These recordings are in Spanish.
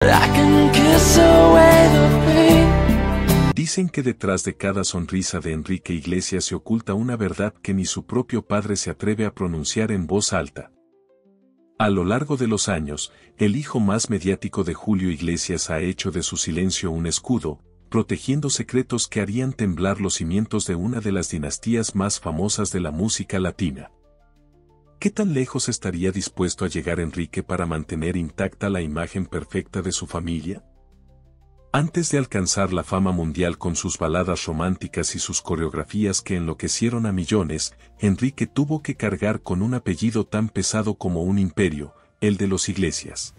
I can kiss away the pain. Dicen que detrás de cada sonrisa de Enrique Iglesias se oculta una verdad que ni su propio padre se atreve a pronunciar en voz alta. A lo largo de los años, el hijo más mediático de Julio Iglesias ha hecho de su silencio un escudo, protegiendo secretos que harían temblar los cimientos de una de las dinastías más famosas de la música latina. ¿Qué tan lejos estaría dispuesto a llegar Enrique para mantener intacta la imagen perfecta de su familia? Antes de alcanzar la fama mundial con sus baladas románticas y sus coreografías que enloquecieron a millones, Enrique tuvo que cargar con un apellido tan pesado como un imperio, el de los Iglesias.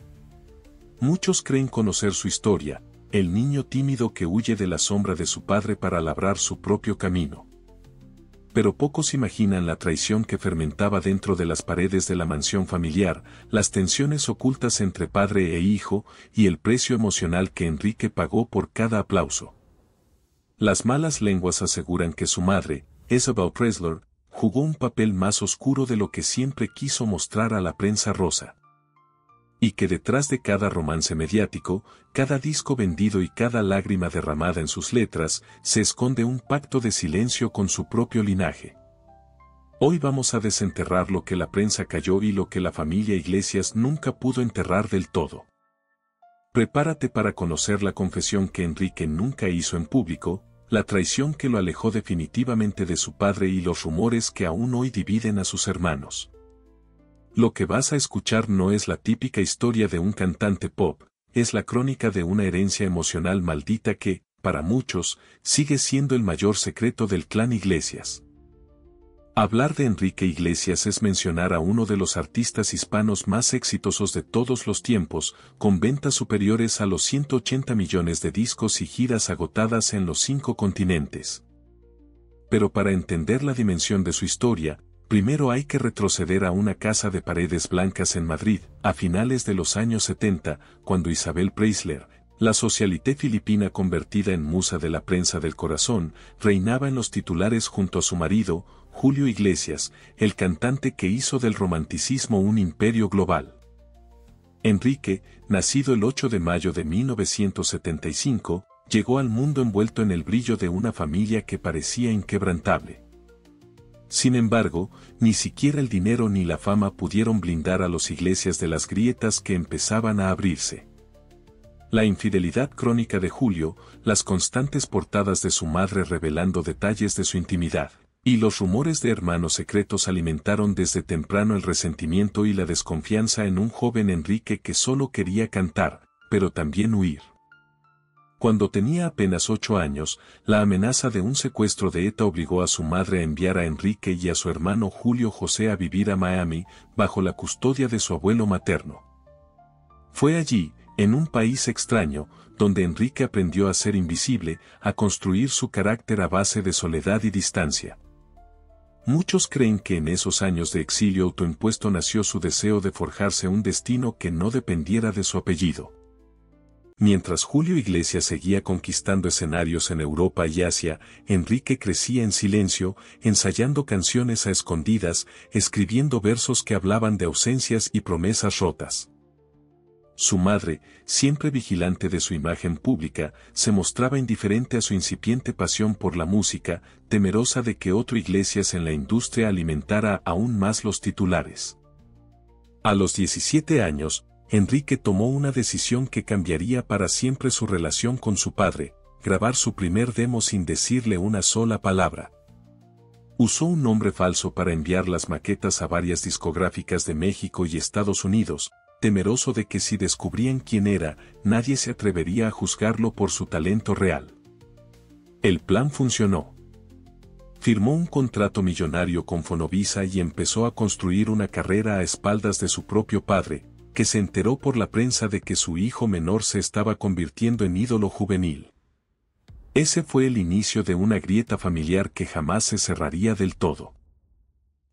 Muchos creen conocer su historia, el niño tímido que huye de la sombra de su padre para labrar su propio camino. Pero pocos imaginan la traición que fermentaba dentro de las paredes de la mansión familiar, las tensiones ocultas entre padre e hijo, y el precio emocional que Enrique pagó por cada aplauso. Las malas lenguas aseguran que su madre, Isabel Presley, jugó un papel más oscuro de lo que siempre quiso mostrar a la prensa rosa. Y que detrás de cada romance mediático, cada disco vendido y cada lágrima derramada en sus letras, se esconde un pacto de silencio con su propio linaje. Hoy vamos a desenterrar lo que la prensa calló y lo que la familia Iglesias nunca pudo enterrar del todo. Prepárate para conocer la confesión que Enrique nunca hizo en público, la traición que lo alejó definitivamente de su padre y los rumores que aún hoy dividen a sus hermanos. Lo que vas a escuchar no es la típica historia de un cantante pop, es la crónica de una herencia emocional maldita que, para muchos, sigue siendo el mayor secreto del clan Iglesias. Hablar de Enrique Iglesias es mencionar a uno de los artistas hispanos más exitosos de todos los tiempos, con ventas superiores a los 180 millones de discos y giras agotadas en los 5 continentes. Pero para entender la dimensión de su historia, primero hay que retroceder a una casa de paredes blancas en Madrid, a finales de los años 70, cuando Isabel Presley, la socialité filipina convertida en musa de la prensa del corazón, reinaba en los titulares junto a su marido, Julio Iglesias, el cantante que hizo del romanticismo un imperio global. Enrique, nacido el 8 de mayo de 1975, llegó al mundo envuelto en el brillo de una familia que parecía inquebrantable. Sin embargo, ni siquiera el dinero ni la fama pudieron blindar a los Iglesias de las grietas que empezaban a abrirse. La infidelidad crónica de Julio, las constantes portadas de su madre revelando detalles de su intimidad, y los rumores de hermanos secretos alimentaron desde temprano el resentimiento y la desconfianza en un joven Enrique que solo quería cantar, pero también huir. Cuando tenía apenas 8 años, la amenaza de un secuestro de ETA obligó a su madre a enviar a Enrique y a su hermano Julio José a vivir a Miami, bajo la custodia de su abuelo materno. Fue allí, en un país extraño, donde Enrique aprendió a ser invisible, a construir su carácter a base de soledad y distancia. Muchos creen que en esos años de exilio autoimpuesto nació su deseo de forjarse un destino que no dependiera de su apellido. Mientras Julio Iglesias seguía conquistando escenarios en Europa y Asia, Enrique crecía en silencio, ensayando canciones a escondidas, escribiendo versos que hablaban de ausencias y promesas rotas. Su madre, siempre vigilante de su imagen pública, se mostraba indiferente a su incipiente pasión por la música, temerosa de que otro Iglesias en la industria alimentara aún más los titulares. A los 17 años, Enrique tomó una decisión que cambiaría para siempre su relación con su padre, grabar su primer demo sin decirle una sola palabra. Usó un nombre falso para enviar las maquetas a varias discográficas de México y Estados Unidos, temeroso de que si descubrían quién era, nadie se atrevería a juzgarlo por su talento real. El plan funcionó. Firmó un contrato millonario con Fonovisa y empezó a construir una carrera a espaldas de su propio padre, que se enteró por la prensa de que su hijo menor se estaba convirtiendo en ídolo juvenil. Ese fue el inicio de una grieta familiar que jamás se cerraría del todo.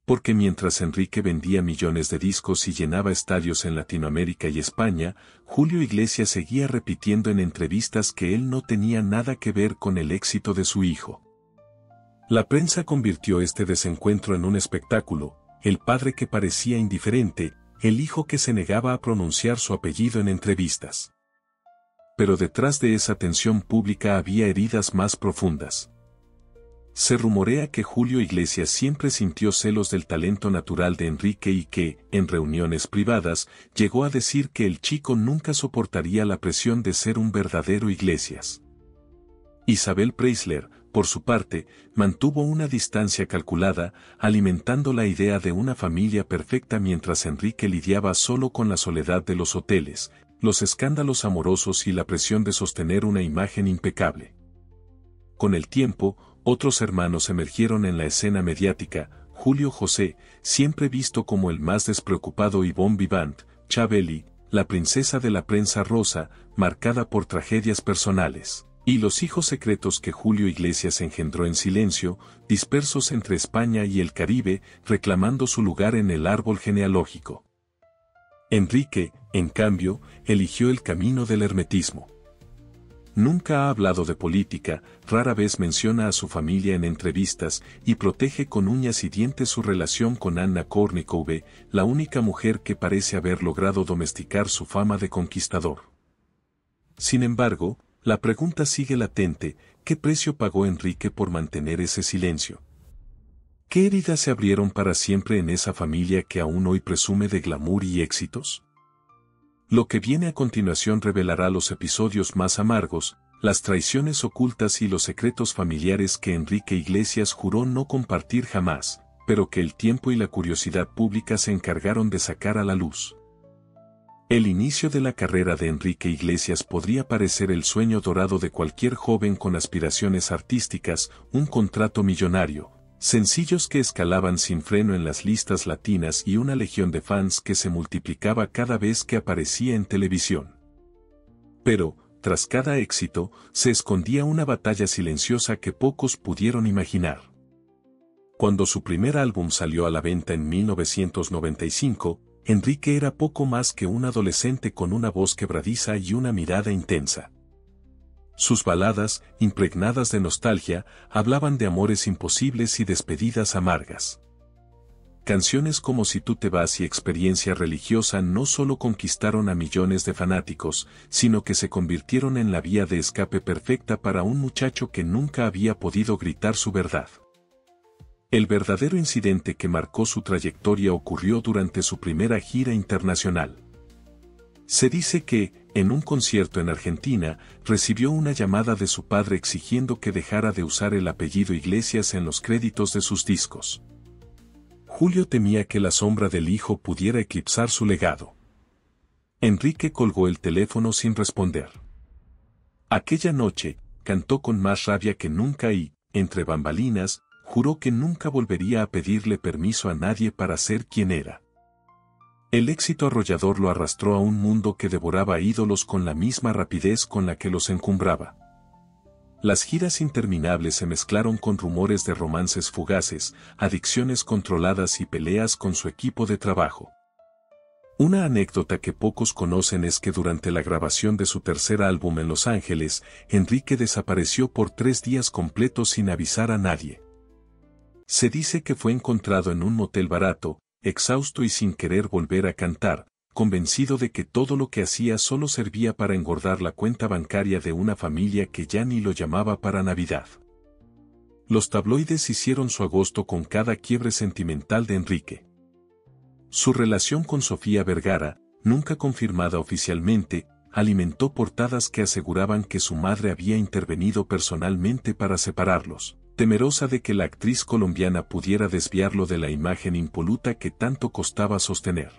Porque mientras Enrique vendía millones de discos y llenaba estadios en Latinoamérica y España, Julio Iglesias seguía repitiendo en entrevistas que él no tenía nada que ver con el éxito de su hijo. La prensa convirtió este desencuentro en un espectáculo, el padre que parecía indiferente, el hijo que se negaba a pronunciar su apellido en entrevistas. pero detrás de esa tensión pública había heridas más profundas. Se rumorea que Julio Iglesias siempre sintió celos del talento natural de Enrique y que, en reuniones privadas, llegó a decir que el chico nunca soportaría la presión de ser un verdadero Iglesias. Isabel Preisler, por su parte, mantuvo una distancia calculada, alimentando la idea de una familia perfecta mientras Enrique lidiaba solo con la soledad de los hoteles, los escándalos amorosos y la presión de sostener una imagen impecable. Con el tiempo, otros hermanos emergieron en la escena mediática: Julio José, siempre visto como el más despreocupado y bon vivant; Chabeli, la princesa de la prensa rosa, marcada por tragedias personales, y los hijos secretos que Julio Iglesias engendró en silencio, dispersos entre España y el Caribe, reclamando su lugar en el árbol genealógico. Enrique, en cambio, eligió el camino del hermetismo. Nunca ha hablado de política, rara vez menciona a su familia en entrevistas y protege con uñas y dientes su relación con Anna Kournikova, la única mujer que parece haber logrado domesticar su fama de conquistador. Sin embargo, la pregunta sigue latente: ¿qué precio pagó Enrique por mantener ese silencio? ¿Qué heridas se abrieron para siempre en esa familia que aún hoy presume de glamour y éxitos? Lo que viene a continuación revelará los episodios más amargos, las traiciones ocultas y los secretos familiares que Enrique Iglesias juró no compartir jamás, pero que el tiempo y la curiosidad pública se encargaron de sacar a la luz. El inicio de la carrera de Enrique Iglesias podría parecer el sueño dorado de cualquier joven con aspiraciones artísticas: un contrato millonario, sencillos que escalaban sin freno en las listas latinas y una legión de fans que se multiplicaba cada vez que aparecía en televisión. Pero, tras cada éxito, se escondía una batalla silenciosa que pocos pudieron imaginar. Cuando su primer álbum salió a la venta en 1995, Enrique era poco más que un adolescente con una voz quebradiza y una mirada intensa. Sus baladas, impregnadas de nostalgia, hablaban de amores imposibles y despedidas amargas. Canciones como Si tú te vas y Experiencia religiosa no solo conquistaron a millones de fanáticos, sino que se convirtieron en la vía de escape perfecta para un muchacho que nunca había podido gritar su verdad. El verdadero incidente que marcó su trayectoria ocurrió durante su primera gira internacional. Se dice que, en un concierto en Argentina, recibió una llamada de su padre exigiendo que dejara de usar el apellido Iglesias en los créditos de sus discos. Julio temía que la sombra del hijo pudiera eclipsar su legado. Enrique colgó el teléfono sin responder. Aquella noche, cantó con más rabia que nunca y, entre bambalinas, juró que nunca volvería a pedirle permiso a nadie para ser quien era. El éxito arrollador lo arrastró a un mundo que devoraba ídolos con la misma rapidez con la que los encumbraba. Las giras interminables se mezclaron con rumores de romances fugaces, adicciones controladas y peleas con su equipo de trabajo. Una anécdota que pocos conocen es que durante la grabación de su tercer álbum en Los Ángeles, Enrique desapareció por 3 días completos sin avisar a nadie. Se dice que fue encontrado en un motel barato, exhausto y sin querer volver a cantar, convencido de que todo lo que hacía solo servía para engordar la cuenta bancaria de una familia que ya ni lo llamaba para Navidad. Los tabloides hicieron su agosto con cada quiebre sentimental de Enrique. Su relación con Sofía Vergara, nunca confirmada oficialmente, alimentó portadas que aseguraban que su madre había intervenido personalmente para separarlos, temerosa de que la actriz colombiana pudiera desviarlo de la imagen impoluta que tanto costaba sostener.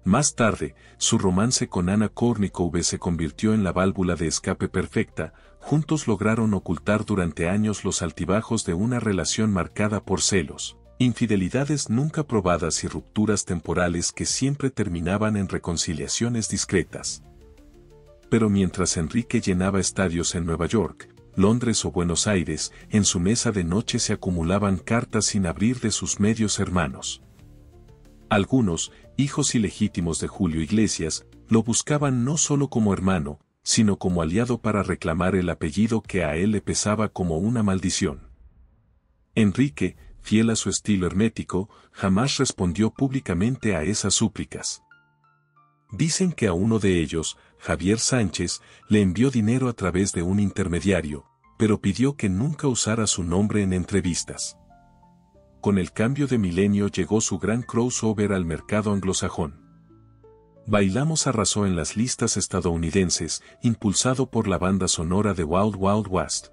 Más tarde, su romance con Anna Kournikova se convirtió en la válvula de escape perfecta. Juntos lograron ocultar durante años los altibajos de una relación marcada por celos, infidelidades nunca probadas y rupturas temporales que siempre terminaban en reconciliaciones discretas. Pero mientras Enrique llenaba estadios en Nueva York, Londres o Buenos Aires, en su mesa de noche se acumulaban cartas sin abrir de sus medios hermanos. Algunos, hijos ilegítimos de Julio Iglesias, lo buscaban no solo como hermano, sino como aliado para reclamar el apellido que a él le pesaba como una maldición. Enrique, fiel a su estilo hermético, jamás respondió públicamente a esas súplicas. Dicen que a uno de ellos, Javier Sánchez, le envió dinero a través de un intermediario, pero pidió que nunca usara su nombre en entrevistas. Con el cambio de milenio llegó su gran crossover al mercado anglosajón. Bailamos arrasó en las listas estadounidenses, impulsado por la banda sonora de Wild Wild West.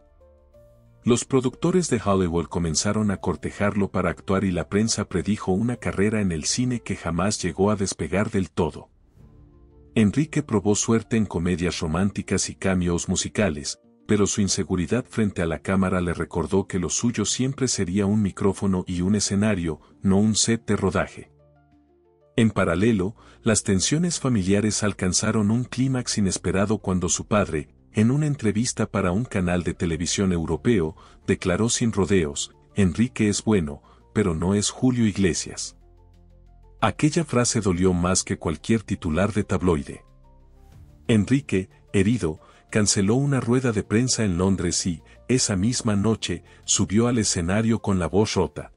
Los productores de Hollywood comenzaron a cortejarlo para actuar y la prensa predijo una carrera en el cine que jamás llegó a despegar del todo. Enrique probó suerte en comedias románticas y cameos musicales, pero su inseguridad frente a la cámara le recordó que lo suyo siempre sería un micrófono y un escenario, no un set de rodaje. En paralelo, las tensiones familiares alcanzaron un clímax inesperado cuando su padre, en una entrevista para un canal de televisión europeo, declaró sin rodeos: Enrique es bueno, pero no es Julio Iglesias. Aquella frase dolió más que cualquier titular de tabloide. Enrique, herido, canceló una rueda de prensa en Londres y, esa misma noche, subió al escenario con la voz rota.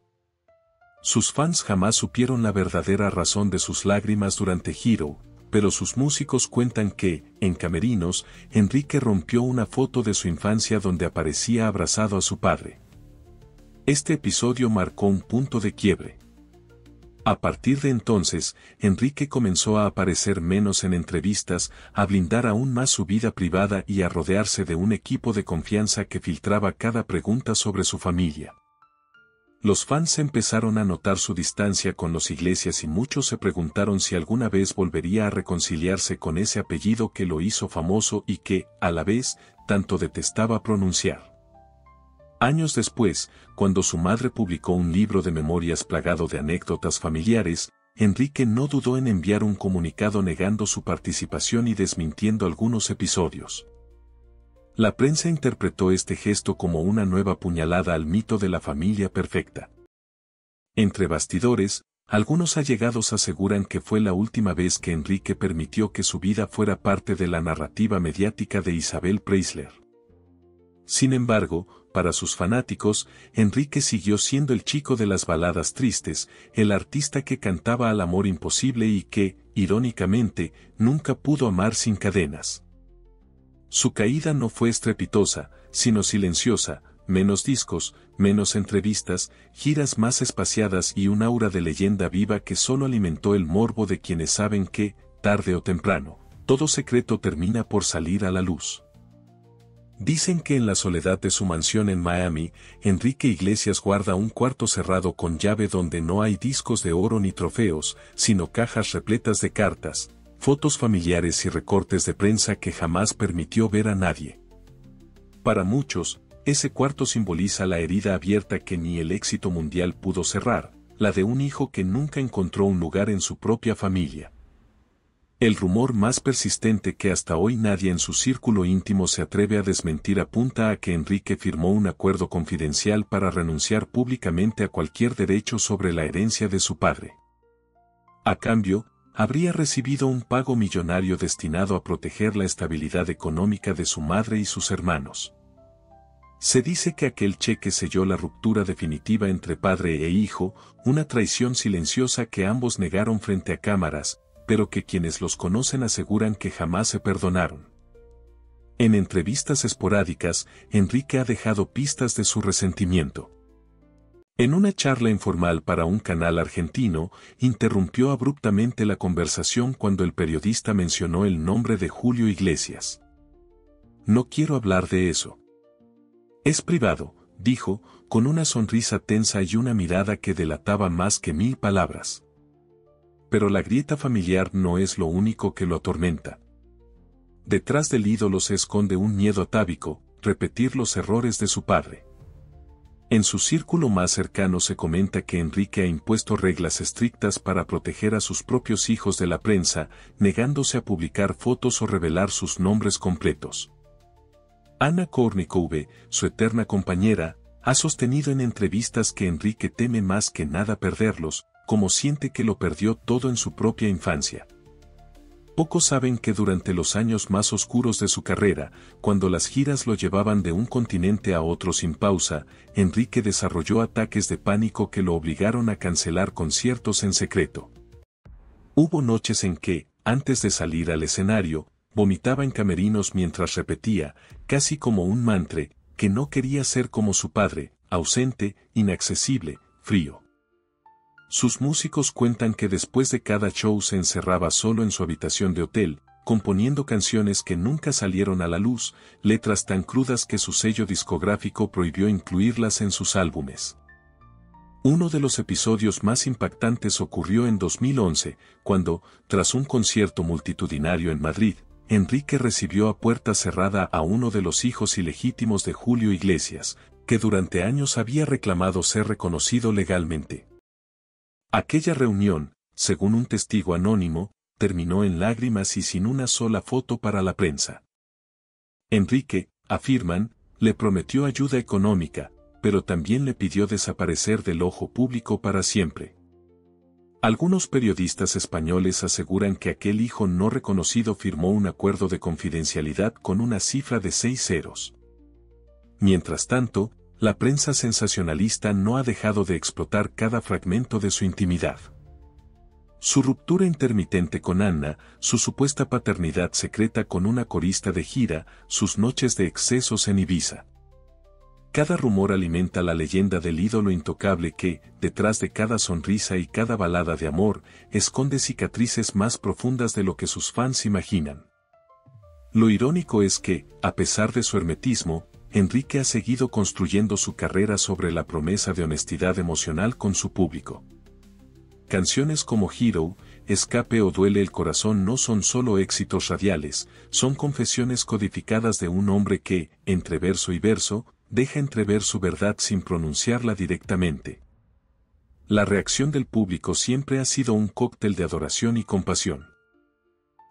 Sus fans jamás supieron la verdadera razón de sus lágrimas durante Hero, pero sus músicos cuentan que, en camerinos, Enrique rompió una foto de su infancia donde aparecía abrazado a su padre. Este episodio marcó un punto de quiebre. A partir de entonces, Enrique comenzó a aparecer menos en entrevistas, a blindar aún más su vida privada y a rodearse de un equipo de confianza que filtraba cada pregunta sobre su familia. Los fans empezaron a notar su distancia con los Iglesias y muchos se preguntaron si alguna vez volvería a reconciliarse con ese apellido que lo hizo famoso y que, a la vez, tanto detestaba pronunciar. Años después, cuando su madre publicó un libro de memorias plagado de anécdotas familiares, Enrique no dudó en enviar un comunicado negando su participación y desmintiendo algunos episodios. La prensa interpretó este gesto como una nueva puñalada al mito de la familia perfecta. Entre bastidores, algunos allegados aseguran que fue la última vez que Enrique permitió que su vida fuera parte de la narrativa mediática de Isabel Preisler. Sin embargo, para sus fanáticos, Enrique siguió siendo el chico de las baladas tristes, el artista que cantaba al amor imposible y que, irónicamente, nunca pudo amar sin cadenas. Su caída no fue estrepitosa, sino silenciosa: menos discos, menos entrevistas, giras más espaciadas y un aura de leyenda viva que solo alimentó el morbo de quienes saben que, tarde o temprano, todo secreto termina por salir a la luz. Dicen que en la soledad de su mansión en Miami, Enrique Iglesias guarda un cuarto cerrado con llave donde no hay discos de oro ni trofeos, sino cajas repletas de cartas, fotos familiares y recortes de prensa que jamás permitió ver a nadie. Para muchos, ese cuarto simboliza la herida abierta que ni el éxito mundial pudo cerrar, la de un hijo que nunca encontró un lugar en su propia familia. El rumor más persistente que hasta hoy nadie en su círculo íntimo se atreve a desmentir apunta a que Enrique firmó un acuerdo confidencial para renunciar públicamente a cualquier derecho sobre la herencia de su padre. A cambio, habría recibido un pago millonario destinado a proteger la estabilidad económica de su madre y sus hermanos. Se dice que aquel cheque selló la ruptura definitiva entre padre e hijo, una traición silenciosa que ambos negaron frente a cámaras, pero que quienes los conocen aseguran que jamás se perdonaron. En entrevistas esporádicas, Enrique ha dejado pistas de su resentimiento. En una charla informal para un canal argentino, interrumpió abruptamente la conversación cuando el periodista mencionó el nombre de Julio Iglesias. «No quiero hablar de eso. Es privado», dijo, con una sonrisa tensa y una mirada que delataba más que 1000 palabras. Pero la grieta familiar no es lo único que lo atormenta. Detrás del ídolo se esconde un miedo atávico: repetir los errores de su padre. En su círculo más cercano se comenta que Enrique ha impuesto reglas estrictas para proteger a sus propios hijos de la prensa, negándose a publicar fotos o revelar sus nombres completos. Ana Kournikova, su eterna compañera, ha sostenido en entrevistas que Enrique teme más que nada perderlos, como siente que lo perdió todo en su propia infancia. Pocos saben que durante los años más oscuros de su carrera, cuando las giras lo llevaban de un continente a otro sin pausa, Enrique desarrolló ataques de pánico que lo obligaron a cancelar conciertos en secreto. Hubo noches en que, antes de salir al escenario, vomitaba en camerinos mientras repetía, casi como un mantra, que no quería ser como su padre, ausente, inaccesible, frío. Sus músicos cuentan que después de cada show se encerraba solo en su habitación de hotel, componiendo canciones que nunca salieron a la luz, letras tan crudas que su sello discográfico prohibió incluirlas en sus álbumes. Uno de los episodios más impactantes ocurrió en 2011, cuando, tras un concierto multitudinario en Madrid, Enrique recibió a puerta cerrada a uno de los hijos ilegítimos de Julio Iglesias, que durante años había reclamado ser reconocido legalmente. Aquella reunión, según un testigo anónimo, terminó en lágrimas y sin una sola foto para la prensa. Enrique, afirman, le prometió ayuda económica, pero también le pidió desaparecer del ojo público para siempre. Algunos periodistas españoles aseguran que aquel hijo no reconocido firmó un acuerdo de confidencialidad con una cifra de 6 ceros. Mientras tanto, la prensa sensacionalista no ha dejado de explotar cada fragmento de su intimidad. Su ruptura intermitente con Anna, su supuesta paternidad secreta con una corista de gira, sus noches de excesos en Ibiza. Cada rumor alimenta la leyenda del ídolo intocable que, detrás de cada sonrisa y cada balada de amor, esconde cicatrices más profundas de lo que sus fans imaginan. Lo irónico es que, a pesar de su hermetismo, Enrique ha seguido construyendo su carrera sobre la promesa de honestidad emocional con su público. Canciones como Hero, Escape o Duele el Corazón no son solo éxitos radiales, son confesiones codificadas de un hombre que, entre verso y verso, deja entrever su verdad sin pronunciarla directamente. La reacción del público siempre ha sido un cóctel de adoración y compasión.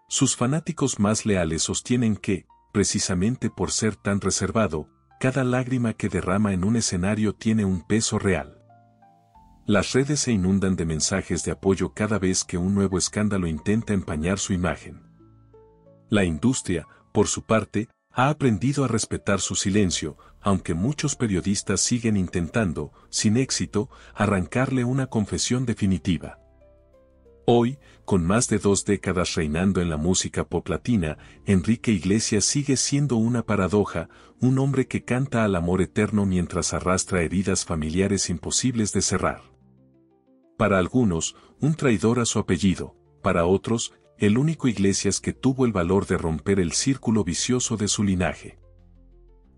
Sus fanáticos más leales sostienen que, precisamente por ser tan reservado, cada lágrima que derrama en un escenario tiene un peso real. Las redes se inundan de mensajes de apoyo cada vez que un nuevo escándalo intenta empañar su imagen. La industria, por su parte, ha aprendido a respetar su silencio, aunque muchos periodistas siguen intentando, sin éxito, arrancarle una confesión definitiva. Hoy, con más de 2 décadas reinando en la música pop latina, Enrique Iglesias sigue siendo una paradoja, un hombre que canta al amor eterno mientras arrastra heridas familiares imposibles de cerrar. Para algunos, un traidor a su apellido, para otros, el único Iglesias que tuvo el valor de romper el círculo vicioso de su linaje.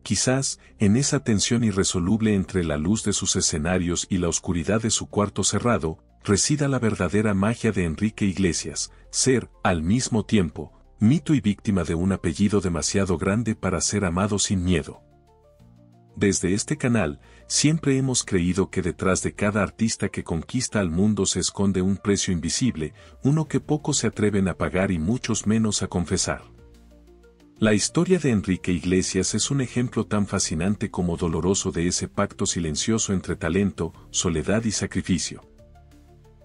Quizás, en esa tensión irresoluble entre la luz de sus escenarios y la oscuridad de su cuarto cerrado, resida la verdadera magia de Enrique Iglesias, ser, al mismo tiempo, mito y víctima de un apellido demasiado grande para ser amado sin miedo. Desde este canal, siempre hemos creído que detrás de cada artista que conquista al mundo se esconde un precio invisible, uno que pocos se atreven a pagar y muchos menos a confesar. La historia de Enrique Iglesias es un ejemplo tan fascinante como doloroso de ese pacto silencioso entre talento, soledad y sacrificio.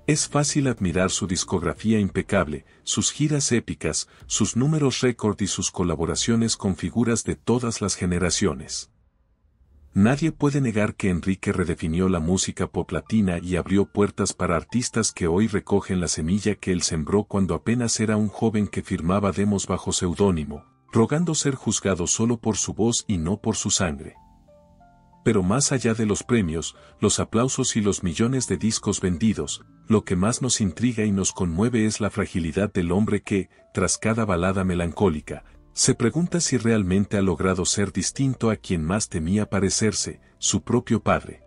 Es fácil admirar su discografía impecable, sus giras épicas, sus números récord y sus colaboraciones con figuras de todas las generaciones. Nadie puede negar que Enrique redefinió la música pop latina y abrió puertas para artistas que hoy recogen la semilla que él sembró cuando apenas era un joven que firmaba demos bajo seudónimo, rogando ser juzgado solo por su voz y no por su sangre. Pero más allá de los premios, los aplausos y los millones de discos vendidos, lo que más nos intriga y nos conmueve es la fragilidad del hombre que, tras cada balada melancólica, se pregunta si realmente ha logrado ser distinto a quien más temía parecerse, su propio padre.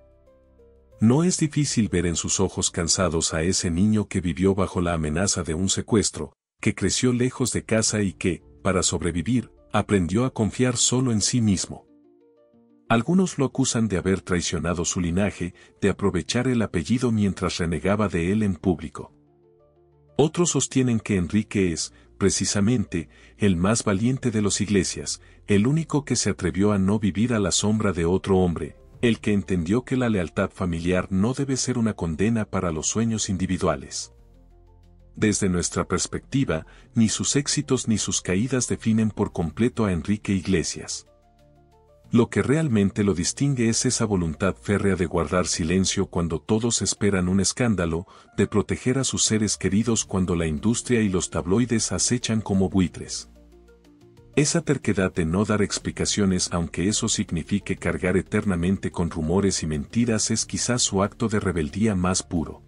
No es difícil ver en sus ojos cansados a ese niño que vivió bajo la amenaza de un secuestro, que creció lejos de casa y que, para sobrevivir, aprendió a confiar solo en sí mismo. Algunos lo acusan de haber traicionado su linaje, de aprovechar el apellido mientras renegaba de él en público. Otros sostienen que Enrique es, precisamente, el más valiente de los Iglesias, el único que se atrevió a no vivir a la sombra de otro hombre, el que entendió que la lealtad familiar no debe ser una condena para los sueños individuales. Desde nuestra perspectiva, ni sus éxitos ni sus caídas definen por completo a Enrique Iglesias. Lo que realmente lo distingue es esa voluntad férrea de guardar silencio cuando todos esperan un escándalo, de proteger a sus seres queridos cuando la industria y los tabloides acechan como buitres. Esa terquedad de no dar explicaciones, aunque eso signifique cargar eternamente con rumores y mentiras, es quizás su acto de rebeldía más puro.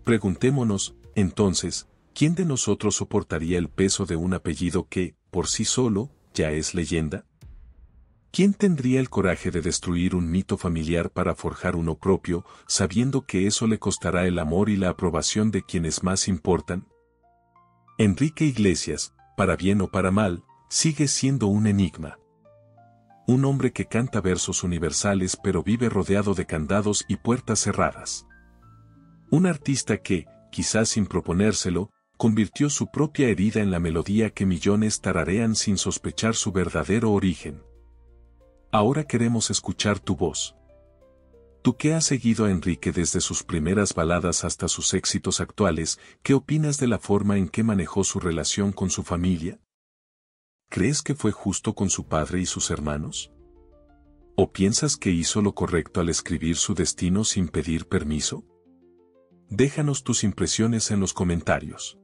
Preguntémonos, entonces, ¿quién de nosotros soportaría el peso de un apellido que, por sí solo, ya es leyenda? ¿Quién tendría el coraje de destruir un mito familiar para forjar uno propio, sabiendo que eso le costará el amor y la aprobación de quienes más importan? Enrique Iglesias, para bien o para mal, sigue siendo un enigma. Un hombre que canta versos universales pero vive rodeado de candados y puertas cerradas. Un artista que, quizás sin proponérselo, convirtió su propia herida en la melodía que millones tararean sin sospechar su verdadero origen. Ahora queremos escuchar tu voz. Tú que has seguido a Enrique desde sus primeras baladas hasta sus éxitos actuales, ¿qué opinas de la forma en que manejó su relación con su familia? ¿Crees que fue justo con su padre y sus hermanos? ¿O piensas que hizo lo correcto al escribir su destino sin pedir permiso? Déjanos tus impresiones en los comentarios.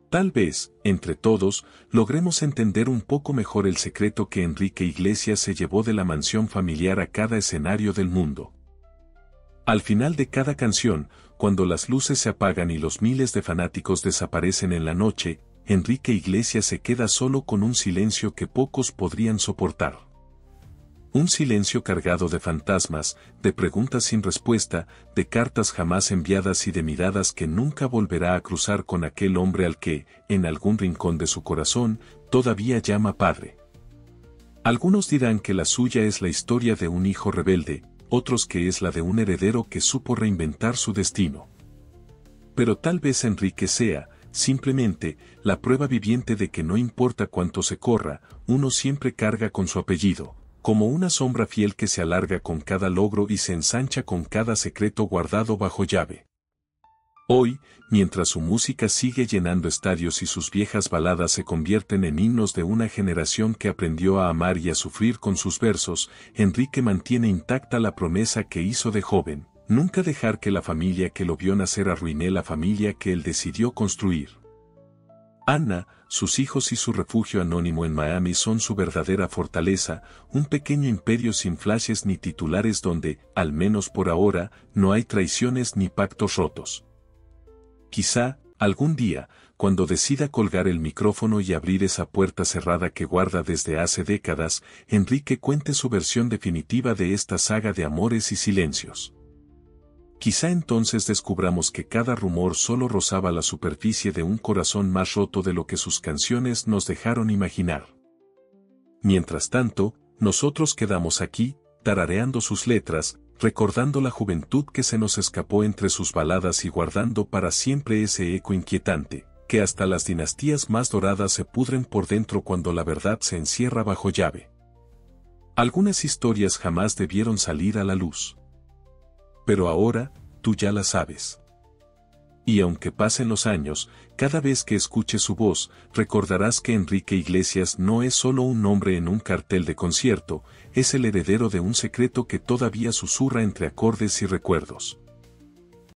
Tal vez, entre todos, logremos entender un poco mejor el secreto que Enrique Iglesias se llevó de la mansión familiar a cada escenario del mundo. Al final de cada canción, cuando las luces se apagan y los miles de fanáticos desaparecen en la noche, Enrique Iglesias se queda solo con un silencio que pocos podrían soportar. Un silencio cargado de fantasmas, de preguntas sin respuesta, de cartas jamás enviadas y de miradas que nunca volverá a cruzar con aquel hombre al que, en algún rincón de su corazón, todavía llama padre. Algunos dirán que la suya es la historia de un hijo rebelde, otros que es la de un heredero que supo reinventar su destino. Pero tal vez Enrique sea, simplemente, la prueba viviente de que no importa cuánto se corra, uno siempre carga con su apellido, como una sombra fiel que se alarga con cada logro y se ensancha con cada secreto guardado bajo llave. Hoy, mientras su música sigue llenando estadios y sus viejas baladas se convierten en himnos de una generación que aprendió a amar y a sufrir con sus versos, Enrique mantiene intacta la promesa que hizo de joven: nunca dejar que la familia que lo vio nacer arruine la familia que él decidió construir. Ana, sus hijos y su refugio anónimo en Miami son su verdadera fortaleza, un pequeño imperio sin flashes ni titulares donde, al menos por ahora, no hay traiciones ni pactos rotos. Quizá, algún día, cuando decida colgar el micrófono y abrir esa puerta cerrada que guarda desde hace décadas, Enrique cuente su versión definitiva de esta saga de amores y silencios. Quizá entonces descubramos que cada rumor solo rozaba la superficie de un corazón más roto de lo que sus canciones nos dejaron imaginar. Mientras tanto, nosotros quedamos aquí, tarareando sus letras, recordando la juventud que se nos escapó entre sus baladas y guardando para siempre ese eco inquietante, que hasta las dinastías más doradas se pudren por dentro cuando la verdad se encierra bajo llave. Algunas historias jamás debieron salir a la luz. Pero ahora, tú ya la sabes. Y aunque pasen los años, cada vez que escuches su voz, recordarás que Enrique Iglesias no es solo un nombre en un cartel de concierto, es el heredero de un secreto que todavía susurra entre acordes y recuerdos.